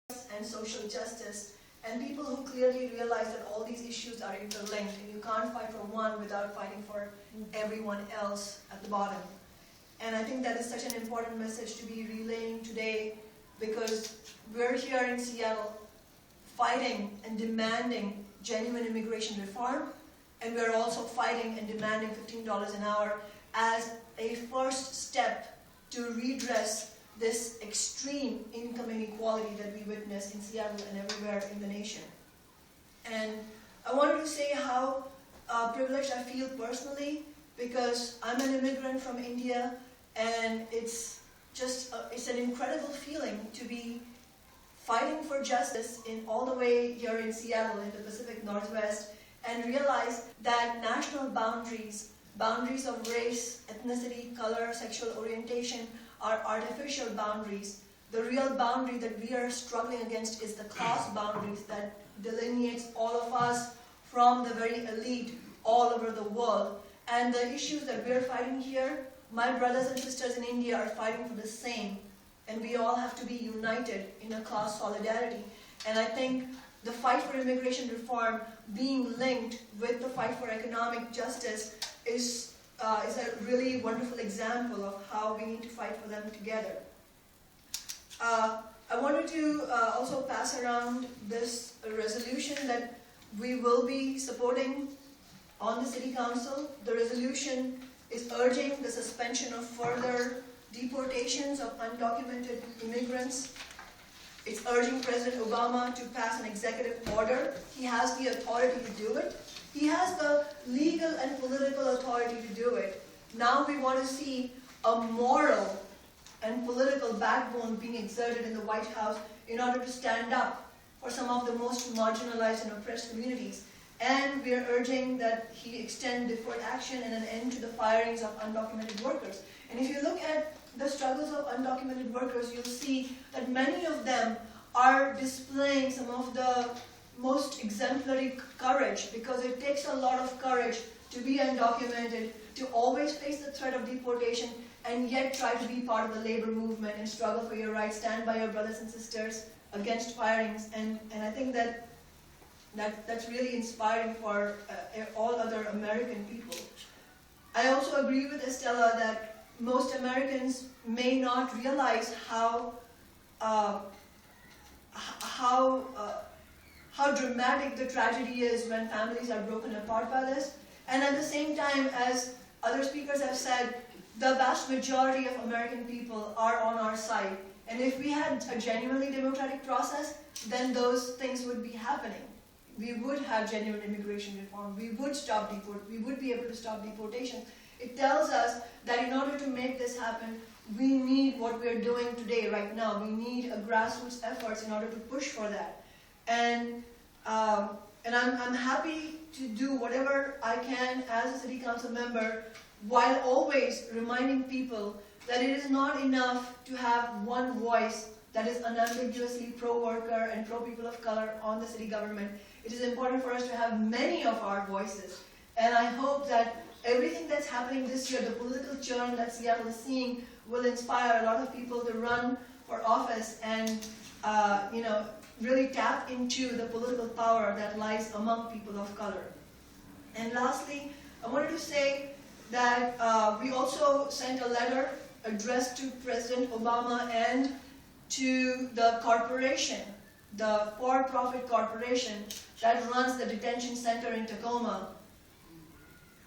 and social justice, and people who clearly realize that all these issues are interlinked and you can't fight for one without fighting for everyone else at the bottom. And I think that is such an important message to be relaying today, because we're here in Seattle fighting and demanding genuine immigration reform, and we're also fighting and demanding $15 an hour as a first step to redress this extreme income inequality that we witness in Seattle and everywhere in the nation. And I wanted to say how privileged I feel personally, because I'm an immigrant from India, and it's an incredible feeling to be fighting for justice in all the way here in Seattle in the Pacific Northwest, and realize that national boundaries of race, ethnicity, color, sexual orientation are artificial boundaries. The real boundary that we are struggling against is the class boundaries that delineates all of us from the very elite all over the world. And the issues that we're fighting here, my brothers and sisters in India are fighting for the same. And we all have to be united in a class solidarity. And I think the fight for immigration reform being linked with the fight for economic justice is a really wonderful example of how we need to fight for them together. I wanted to also pass around this resolution that we will be supporting on the City Council. The resolution is urging the suspension of further deportations of undocumented immigrants. It's urging President Obama to pass an executive order. He has the authority to do it. He has the legal and political authority to do it. Now we want to see a moral and political backbone being exerted in the White House in order to stand up for some of the most marginalized and oppressed communities. And we are urging that he extend deferred action and an end to the firings of undocumented workers. And if you look at the struggles of undocumented workers, you'll see that many of them are displaying some of the most exemplary courage, because it takes a lot of courage to be undocumented, to always face the threat of deportation, and yet try to be part of the labor movement and struggle for your rights, stand by your brothers and sisters against firings. And I think that's really inspiring for all other American people. I also agree with Estella that most Americans may not realize how dramatic the tragedy is when families are broken apart by this. And at the same time, as other speakers have said, the vast majority of American people are on our side. And if we had a genuinely democratic process, then those things would be happening. We would have genuine immigration reform. We would be able to stop deportation. It tells us that in order to make this happen, we need what we're doing today, right now. We need a grassroots efforts in order to push for that. And I'm happy to do whatever I can as a city council member, while always reminding people that it is not enough to have one voice that is unambiguously pro-worker and pro-people of color on the city government. It is important for us to have many of our voices. And I hope that everything that's happening this year, the political churn that Seattle is seeing, will inspire a lot of people to run for office and really tap into the political power that lies among people of color. And lastly, I wanted to say that we also sent a letter addressed to President Obama and to the corporation, the for-profit corporation that runs the detention center in Tacoma,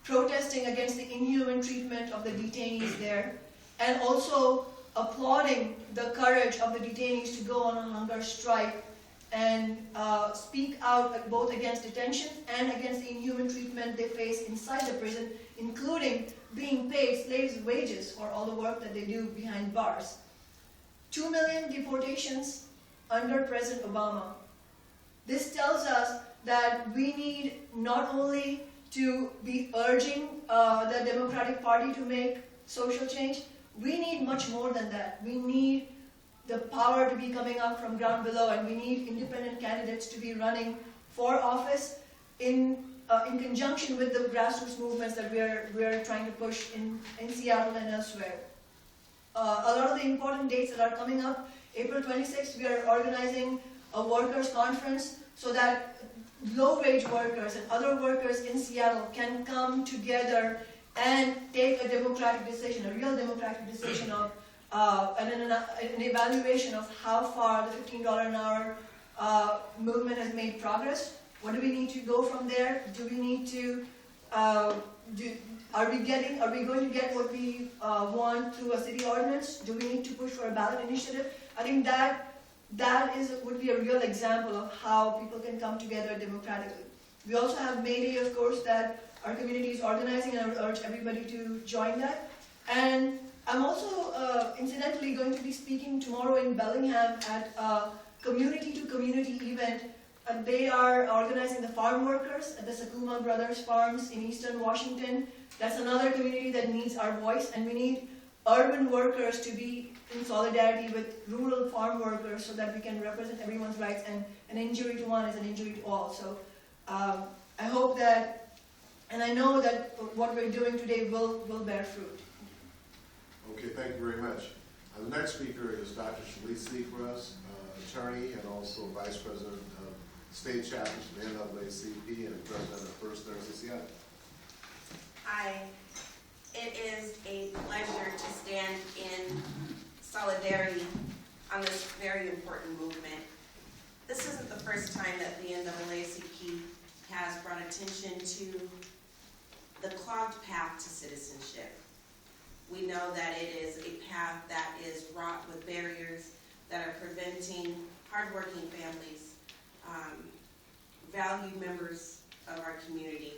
protesting against the inhuman treatment of the detainees there, and also applauding the courage of the detainees to go on a hunger strike and speak out both against detention and against the inhuman treatment they face inside the prison, including being paid slaves' wages for all the work that they do behind bars. 2 million deportations under President Obama. This tells us that we need not only to be urging the Democratic Party to make social change, we need much more than that. We need the power to be coming up from ground below, and we need independent candidates to be running for office in conjunction with the grassroots movements that we're trying to push in Seattle and elsewhere. A lot of the important dates that are coming up April 26th, we are organizing a workers' conference so that low-wage workers and other workers in Seattle can come together and take a democratic decision, a real democratic decision of an evaluation of how far the $15 an hour movement has made progress. What do we need to go from there? Do we need to are we going to get what we want through a city ordinance? Do we need to push for a ballot initiative? I think that would be a real example of how people can come together democratically. We also have May Day, of course, that our community is organizing, and I would urge everybody to join that. And I'm also, incidentally, going to be speaking tomorrow in Bellingham at a community-to-community event. They are organizing the farm workers at the Sakuma Brothers Farms in Eastern Washington. That's another community that needs our voice, and we need urban workers to be in solidarity with rural farm workers so that we can represent everyone's rights, and an injury to one is an injury to all. So I hope that, and I know that what we're doing today will bear fruit. Okay, thank you very much. The next speaker is Dr. Sheley, Secrest, attorney and also vice president of state chapters of the NAACP and president of First Thursday Seattle. Hi. It is a pleasure to stand in solidarity on this very important movement. This isn't the first time that the NAACP has brought attention to the clogged path to citizenship. We know that it is a path that is wrought with barriers that are preventing hardworking families, valued members of our community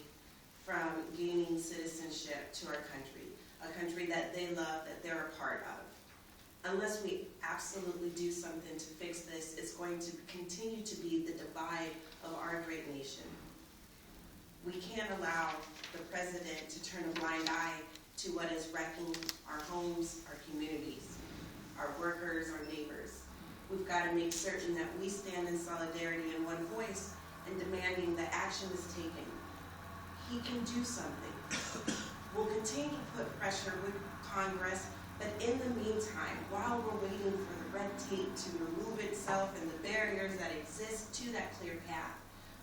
from gaining citizenship to our country, a country that they love, that they're a part of. Unless we absolutely do something to fix this, it's going to continue to be the divide of our great nation. We can't allow the president to turn a blind eye to what is wrecking our homes, our communities, our workers, our neighbors. We've got to make certain that we stand in solidarity in one voice and demanding that action is taken. He can do something. We'll continue to put pressure with Congress, but in the meantime, while we're waiting for the red tape to remove itself and the barriers that exist to that clear path,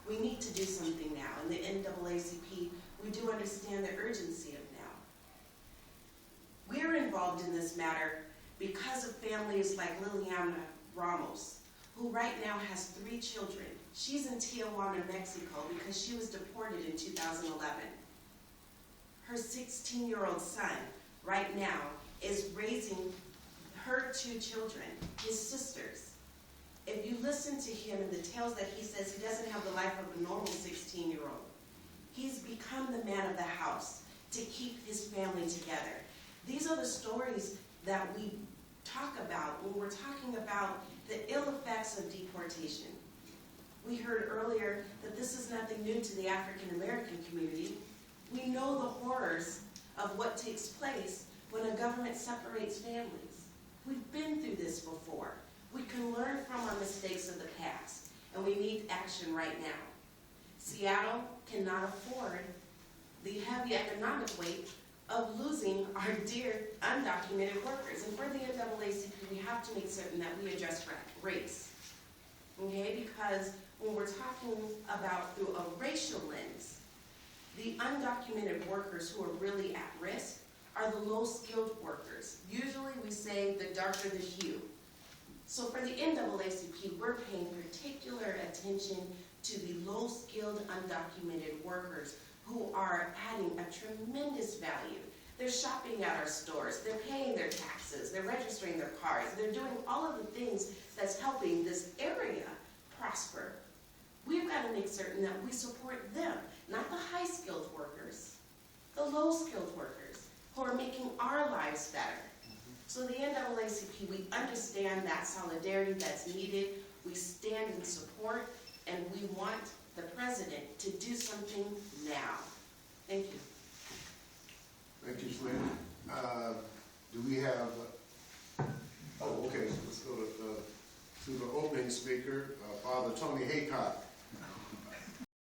we need to do something now. In the NAACP, we do understand the urgency of now. We're involved in this matter because of families like Liliana Ramos, who right now has 3 children. She's in Tijuana, Mexico, because she was deported in 2011. Her 16-year-old son right now is raising her 2 children, his sisters. If you listen to him and the tales that he says, he doesn't have the life of a normal 16-year-old. He's become the man of the house to keep his family together. These are the stories that we talk about when we're talking about the ill effects of deportation. We heard earlier that this is nothing new to the African American community. We know the horrors of what takes place when a government separates families. We've been through this before. We can learn from our mistakes of the past, and we need action right now. Seattle cannot afford the heavy economic weight of losing our dear undocumented workers. And for the NAACP, we have to make certain that we address race. Okay? Because when we're talking about through a racial lens, the undocumented workers who are really at risk are the low-skilled workers. Usually we say the darker the hue. So for the NAACP, we're paying particular attention to the low-skilled undocumented workers who are adding a tremendous value. They're shopping at our stores, they're paying their taxes, they're registering their cars, they're doing all of the things that's helping this area prosper. We've got to make certain that we support them, not the high-skilled workers, the low-skilled workers who are making our lives better. So the NAACP, we understand that solidarity that's needed, we stand in support, and we want the president to do something now. Thank you. Thank you, Sheley. Do we have, okay, let's go to the opening speaker, Father Tony Haycock.